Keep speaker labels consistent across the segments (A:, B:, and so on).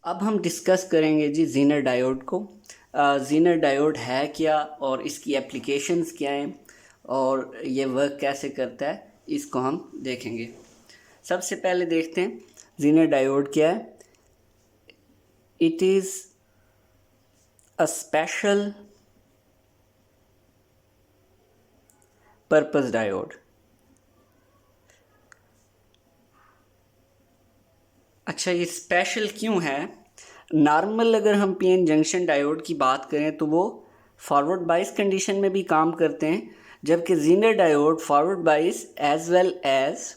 A: अब हम डिस्कस करेंगे जी ज़ीनर डायोड को। ज़ीनर डायोड है क्या और इसकी एप्लीकेशंस क्या हैं और ये वर्क कैसे करता है, इसको हम देखेंगे। सबसे पहले देखते हैं ज़ीनर डायोड क्या है। It is a special purpose diode. अच्छा, ये स्पेशल क्यों है? नॉर्मल अगर हम पीएन जंक्शन डायोड की बात करें तो वो फॉरवर्ड बाइस कंडीशन में भी काम करते हैं, जबकि zener diode forward bias as well as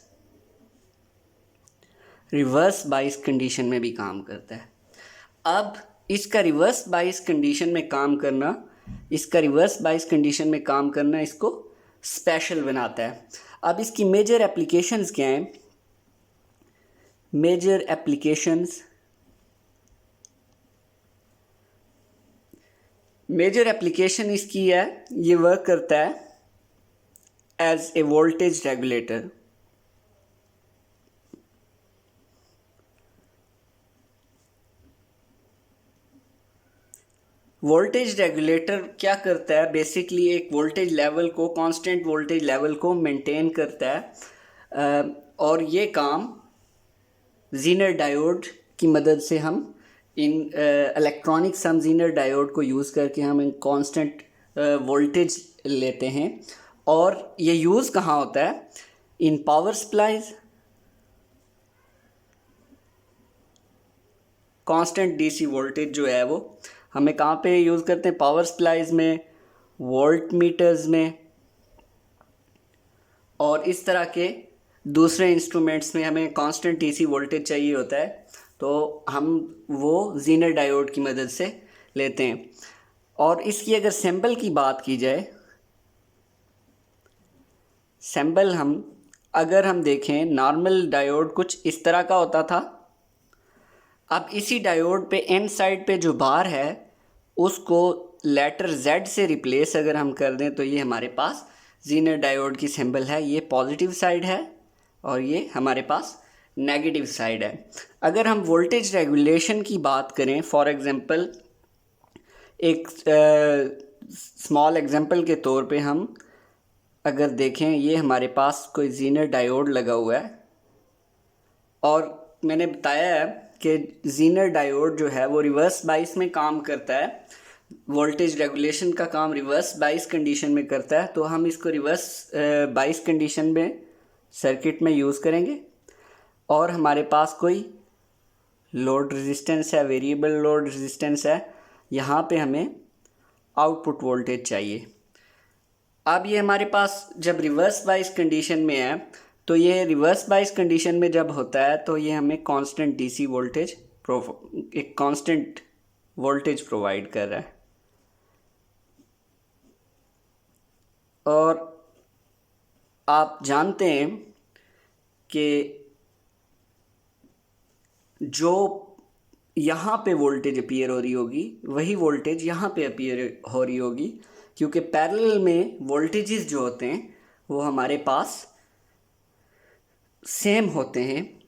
A: reverse bias condition में भी काम करता है। अब इसका रिवर्स बाइस कंडीशन में काम करना इसको स्पेशल बनाता है। अब इसकी मेजर एप्लीकेशंस क्या हैं? मेजर एप्लीकेशन इसकी है, ये वर्क करता है as a voltage regulator. Voltage regulator क्या करता है? बेसिकली एक वोल्टेज लेवल को, कांस्टेंट वोल्टेज लेवल को मेंटेन करता है, और ये काम ज़ीनर डायोड की मदद से हम इन इलेक्ट्रॉनिक्स हम ज़ीनर डायोड को यूज़ करके हम इन कांस्टेंट वोल्टेज लेते हैं। और ये यूज़ कहाँ होता है? In power supplies, constant DC voltage जो है वो हमें कहाँ पे यूज़ करते हैं? पावर सप्लाईज में, वोल्ट मीटर्स में और इस तरह के दूसरे इंस्ट्रूमेंट्स में हमें कांस्टेंट डीसी वोल्टेज चाहिए होता है, तो हम वो ज़ीनर डायोड की मदद से लेते हैं। और इसकी अगर सैम्पल की बात की जाए, सैम्पल अगर हम देखें, नॉर्मल डायोड कुछ इस तरह का होता था। अब इसी डायोड पे एन साइड पे जो बार है उसको लेटर Z से रिप्लेस अगर हम कर दें तो ये हमारे पास ज़ीनर डायोड की सिंबल है। ये पॉजिटिव साइड है और ये हमारे पास नेगेटिव साइड है। अगर हम वोल्टेज रेगुलेशन की बात करें, फॉर एग्जांपल एक स्मॉल एग्जांपल के तौर पे हम अगर देखें, ये हमारे पास कोई ज़ीनर डायोड लगा हुआ है और मैंने बताया है कि ज़ीनर डायोड जो है वो रिवर्स बाइस में काम करता है। वोल्टेज रेगुलेशन का काम रिवर्स बाइस कंडीशन में करता है, तो हम इसको रिवर्स बाइस कंडीशन में सर्किट में यूज़ करेंगे। और हमारे पास कोई लोड रेजिस्टेंस है, वेरिएबल लोड रेजिस्टेंस है, यहाँ पे हमें आउटपुट वोल्टेज चाहिए। अब ये हमारे पास जब रिवर्स बाइस कंडीशन में है, तो ये रिवर्स बाइस कंडीशन में जब होता है तो ये हमें कांस्टेंट डीसी वोल्टेज एक कांस्टेंट वोल्टेज प्रोवाइड कर रहा है। और आप जानते हैं कि जो यहाँ पे वोल्टेज अपीयर हो रही होगी वही वोल्टेज यहाँ पे अपीयर हो रही होगी, क्योंकि पैरेलल में वोल्टेजेस जो होते हैं वो हमारे पास सेम होते हैं।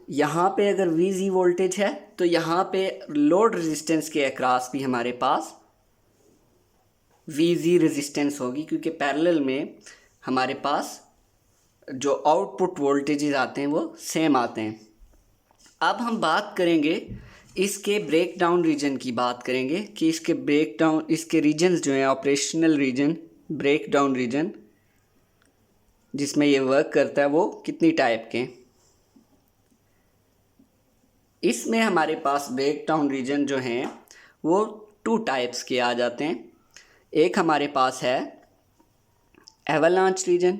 A: यहाँ पे अगर VG वोल्टेज है तो यहाँ पे लोड रेजिस्टेंस के अक्रॉस भी हमारे पास VG रेजिस्टेंस होगी, क्योंकि पैरेलल में हमारे पास जो आउटपुट वोल्टेजेस आते हैं वो सेम आते हैं। अब हम बात करेंगे इसके ब्रेक डाउन रीजन की बात करेंगे कि इसके रीजन्स जो हैं, operational reason, breakdown reason जिसमें ये वर्क करता है वो कितनी टाइप के हैं। इसमें हमारे पास ब्रेक डाउन रीजन जो हैं वो 2 टाइप्स के आ जाते हैं। एक हमारे पास है एवलांच रीजन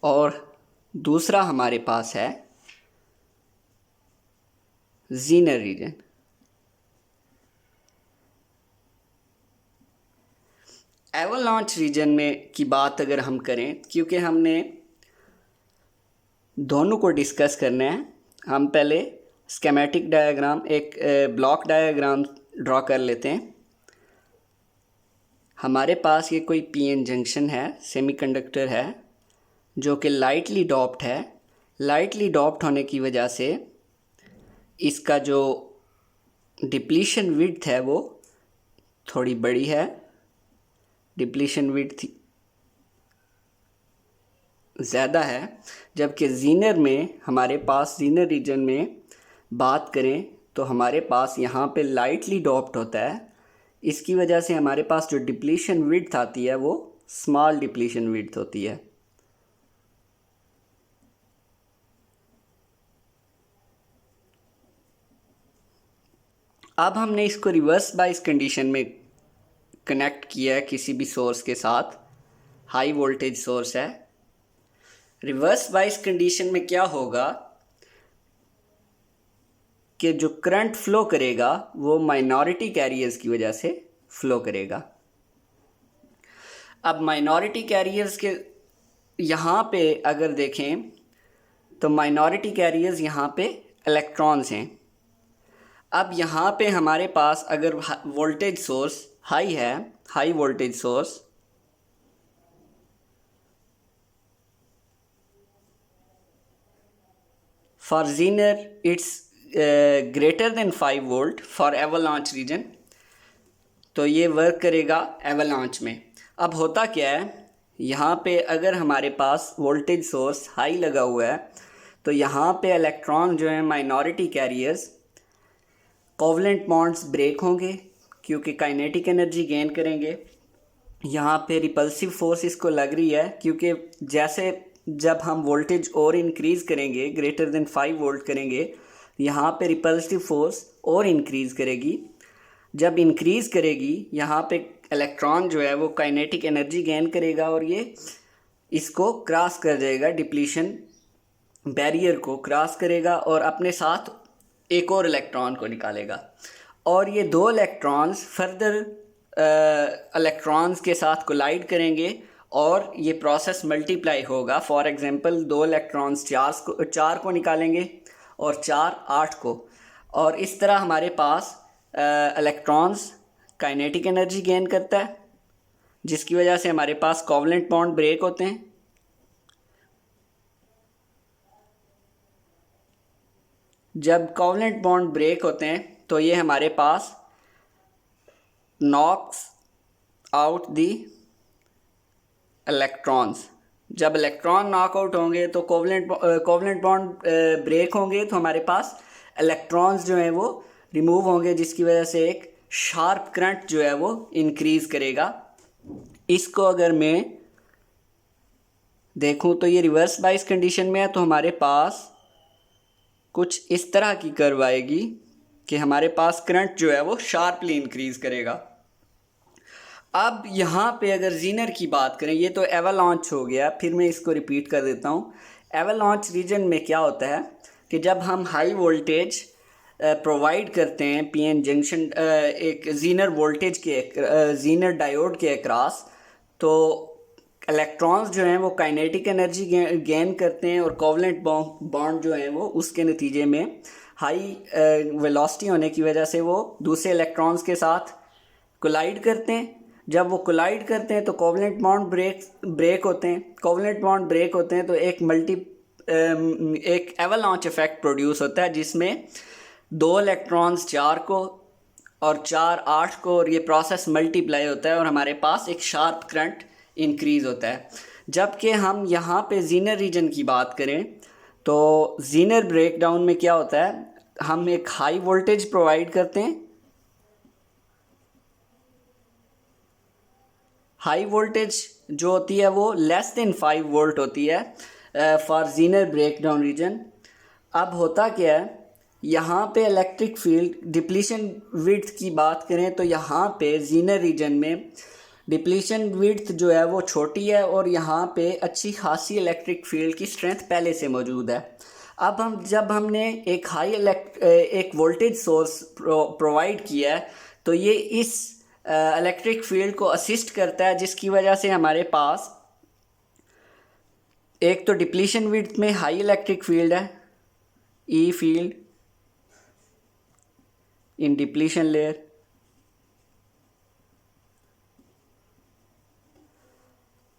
A: और दूसरा हमारे पास है ज़ीनर रीजन। एवलांच रीजन में की बात अगर हम करें, क्योंकि हमने दोनों को डिस्कस करना है, हम पहले स्केमेटिक डायग्राम, एक ब्लॉक डायग्राम ड्रॉ कर लेते हैं। हमारे पास ये कोई पीएन जंक्शन है, सेमीकंडक्टर है जो कि लाइटली डोप्ड है, लाइटली डॉप्ड होने की वजह से इसका जो डिप्लीशन विड्थ है वो थोड़ी बड़ी है, डिप्लीशन विड्थ ज़्यादा है। जबकि ज़ीनर में हमारे पास, ज़ीनर रीजन में बात करें तो हमारे पास यहाँ पे लाइटली डॉप्ड होता है। इसकी वजह से हमारे पास जो डिप्लीशन विड्थ आती है वो स्मॉल डिप्लीशन विड्थ होती है। अब हमने इसको रिवर्स बायस कंडीशन में कनेक्ट किया है किसी भी सोर्स के साथ, हाई वोल्टेज सोर्स है। रिवर्स बायस कंडीशन में क्या होगा कि जो करंट फ्लो करेगा वो माइनॉरिटी कैरियर्स की वजह से फ्लो करेगा। अब माइनॉरिटी कैरियर्स के यहाँ पे अगर देखें तो माइनॉरिटी कैरियर्स यहाँ पे इलेक्ट्रॉन्स हैं। अब यहाँ पे हमारे पास अगर वोल्टेज सोर्स हाई है, high voltage source, for zener it's greater than 5 volt for avalanche region, तो ये वर्क करेगा एवलांच में। अब होता क्या है, यहाँ पे अगर हमारे पास वोल्टेज सोर्स हाई लगा हुआ है तो यहाँ पे इलेक्ट्रॉन जो है minority carriers, covalent bonds break होंगे क्योंकि काइनेटिक एनर्जी गेन करेंगे। यहाँ पे रिपल्सिव फोर्स इसको लग रही है क्योंकि जैसे जब हम वोल्टेज और इंक्रीज़ करेंगे, ग्रेटर देन 5 वोल्ट करेंगे, यहाँ पे रिपल्सिव फोर्स और इंक्रीज़ करेगी। जब इंक्रीज़ करेगी यहाँ पे इलेक्ट्रॉन जो है वो काइनेटिक एनर्जी गेन करेगा और ये इसको क्रॉस कर जाएगा, डिप्लीशन बैरियर को क्रॉस करेगा और अपने साथ एक और इलेक्ट्रॉन को निकालेगा। और ये दो इलेक्ट्रॉन्स फर्दर इलेक्ट्रॉन्स के साथ कोलाइड करेंगे और ये प्रोसेस मल्टीप्लाई होगा। फॉर एग्जांपल 2 इलेक्ट्रॉन्स 4 को निकालेंगे और 4 8 को, और इस तरह हमारे पास इलेक्ट्रॉन्स काइनेटिक एनर्जी गेन करता है जिसकी वजह से हमारे पास कोवलेंट बॉन्ड ब्रेक होते हैं। जब कोवलेंट बॉन्ड ब्रेक होते हैं तो ये हमारे पास नॉक्स आउट दी इलेक्ट्रॉन्स। जब इलेक्ट्रॉन नॉकआउट होंगे तो कोवलेंट बॉन्ड ब्रेक होंगे तो हमारे पास इलेक्ट्रॉन्स जो हैं वो रिमूव होंगे जिसकी वजह से एक शार्प करंट जो है वो इंक्रीज़ करेगा। इसको अगर मैं देखूं तो ये रिवर्स बायस कंडीशन में है तो हमारे पास कुछ इस तरह की कर्व आएगी कि हमारे पास करंट जो है वो शार्पली इंक्रीज़ करेगा। अब यहाँ पे अगर ज़ीनर की बात करें, ये तो एवलांच हो गया, फिर मैं इसको रिपीट कर देता हूँ। एवलांच रीजन में क्या होता है कि जब हम हाई वोल्टेज प्रोवाइड करते हैं पीएन जंक्शन एक ज़ीनर वोल्टेज के ज़ीनर डायोड के अक्रॉस, तो इलेक्ट्रॉन्स जो हैं वो काइनेटिक एनर्जी गेन करते हैं और कोवलेंट बॉन्ड जो हैं वो उसके नतीजे में हाई वेलोसिटी होने की वजह से वो दूसरे इलेक्ट्रॉन्स के साथ कोलाइड करते हैं। जब वो कोलाइड करते हैं तो कोवलेंट बॉन्ड ब्रेक होते हैं। कोवलेंट बॉन्ड ब्रेक होते हैं तो एक एवलांच इफेक्ट प्रोड्यूस होता है जिसमें 2 इलेक्ट्रॉन्स 4 को और 4 8 को, और ये प्रोसेस मल्टीप्लाई होता है और हमारे पास एक शार्प करंट इंक्रीज़ होता है। जबकि हम यहाँ पे ज़ीनर रीजन की बात करें तो ज़ीनर ब्रेकडाउन में क्या होता है, हम एक हाई वोल्टेज प्रोवाइड करते हैं। हाई वोल्टेज जो होती है वो लेस देन 5 वोल्ट होती है फॉर ज़ीनर ब्रेकडाउन रीजन। अब होता क्या है, यहाँ पे इलेक्ट्रिक फील्ड डिप्लीशन विड्थ की बात करें तो यहाँ पे ज़ीनर रीजन में डिप्लीशन विड्थ जो है वो छोटी है और यहाँ पे अच्छी खासी इलेक्ट्रिक फील्ड की स्ट्रेंथ पहले से मौजूद है। अब जब हमने एक एक वोल्टेज सोर्स प्रोवाइड किया है तो ये इस इलेक्ट्रिक फील्ड को असिस्ट करता है जिसकी वजह से हमारे पास एक तो डिप्लीशन विड्थ में हाई इलेक्ट्रिक फील्ड है, ई फील्ड इन डिप्लीशन लेयर।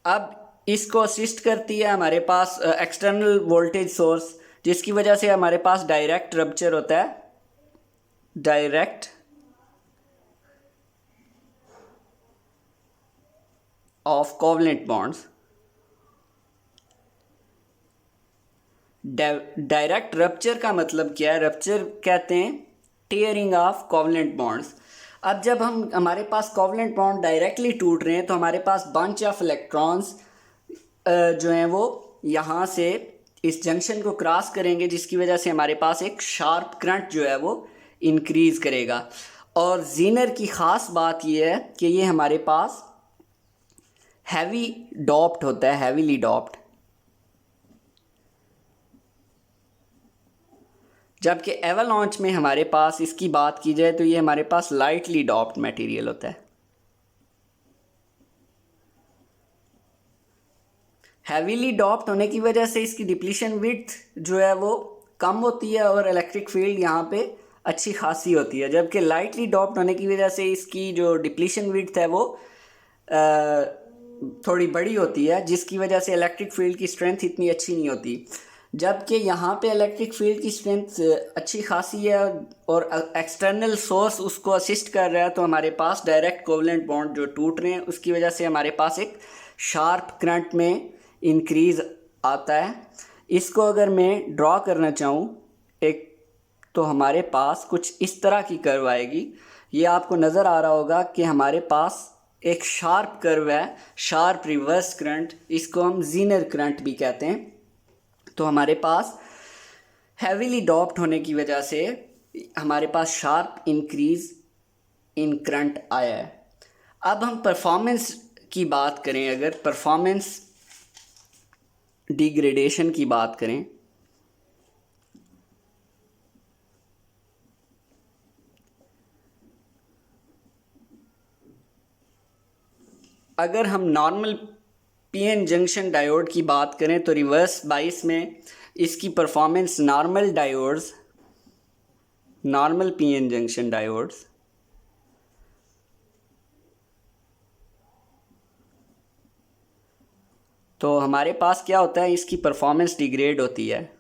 A: अब इसको असिस्ट करती है हमारे पास एक्सटर्नल वोल्टेज सोर्स, जिसकी वजह से हमारे पास डायरेक्ट रप्चर होता है, direct of covalent bonds. Direct rupture का मतलब क्या है? रप्चर कहते हैं टेयरिंग ऑफ कोवलेंट बॉन्ड्स। अब जब हमारे पास कोवलेंट बॉन्ड डायरेक्टली टूट रहे हैं तो हमारे पास बंच ऑफ इलेक्ट्रॉन्स जो हैं वो यहाँ से इस जंक्शन को क्रॉस करेंगे, जिसकी वजह से हमारे पास एक शार्प करंट जो है वो इंक्रीज़ करेगा। और जीनर की ख़ास बात यह है कि ये हमारे पास हैवी डॉप्ड होता है, हैवीली डॉप्ड, जबकि एवालांच में हमारे पास इसकी बात की जाए तो ये हमारे पास लाइटली डॉप्ड मटेरियल होता है। हैवीली डॉप्ड होने की वजह से इसकी डिप्लीशन विड्थ जो है वो कम होती है और इलेक्ट्रिक फील्ड यहाँ पे अच्छी खासी होती है, जबकि लाइटली डॉप्ड होने की वजह से इसकी जो डिप्लीशन विड्थ है वो थोड़ी बड़ी होती है, जिसकी वजह से इलेक्ट्रिक फील्ड की स्ट्रेंथ इतनी अच्छी नहीं होती। जबकि यहाँ पे इलेक्ट्रिक फील्ड की स्ट्रेंथ अच्छी खासी है और एक्सटर्नल सोर्स उसको असिस्ट कर रहा है, तो हमारे पास डायरेक्ट कोवलेंट बॉन्ड जो टूट रहे हैं उसकी वजह से हमारे पास एक शार्प करंट में इंक्रीज़ आता है। इसको अगर मैं ड्रॉ करना चाहूँ एक, तो हमारे पास कुछ इस तरह की कर्व आएगी। ये आपको नज़र आ रहा होगा कि हमारे पास एक शार्प कर्व है, शार्प रिवर्स करंट, इसको हम जीनर करंट भी कहते हैं। तो हमारे पास हैवीली डॉप्ड होने की वजह से हमारे पास शार्प इंक्रीज इन करंट आया है। अब हम परफॉर्मेंस की बात करें, अगर परफॉर्मेंस डिग्रेडेशन की बात करें, अगर हम नॉर्मल पीएन जंक्शन डायोड की बात करें तो रिवर्स बाइस में इसकी performance normal diodes, normal PN junction diodes तो हमारे पास क्या होता है, इसकी परफॉर्मेंस डिग्रेड होती है।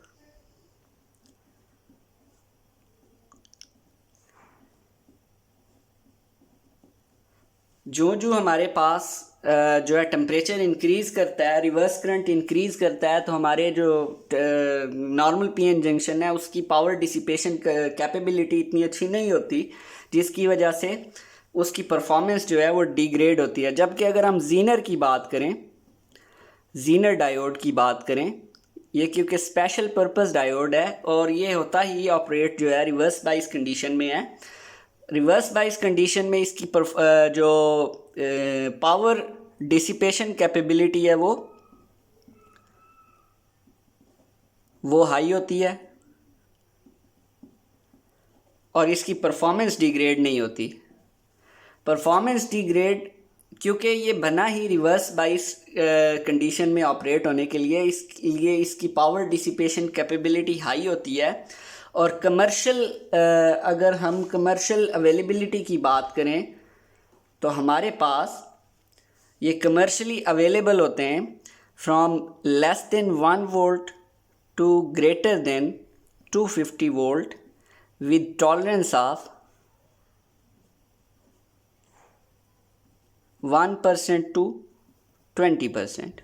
A: जो हमारे पास जो है टेम्परेचर इंक्रीज़ करता है, रिवर्स करंट इंक्रीज़ करता है, तो हमारे जो नॉर्मल पीएन जंक्शन है उसकी पावर डिसिपेशन कैपेबिलिटी इतनी अच्छी नहीं होती, जिसकी वजह से उसकी परफॉर्मेंस जो है वो डिग्रेड होती है। जबकि अगर हम जीनर की बात करें, जीनर डायोड की बात करें, ये क्योंकि स्पेशल पर्पस डायोड है और ये होता ही ऑपरेट जो है रिवर्स बाइस कंडीशन में है। रिवर्स बाइस कंडीशन में इसकी जो पावर डिसिपेशन कैपेबिलिटी है वो हाई होती है और इसकी परफॉर्मेंस डिग्रेड नहीं होती। परफॉर्मेंस डिग्रेड क्योंकि ये बना ही रिवर्स बाइस कंडीशन में ऑपरेट होने के लिए, इसलिए इसकी पावर डिसिपेशन कैपेबिलिटी हाई होती है। और कमर्शियल अगर हम कमर्शियल अवेलेबिलिटी की बात करें तो हमारे पास ये कमर्शियली अवेलेबल होते हैं from less than 1 volt to greater than 250 volt with tolerance of 1% to 20%।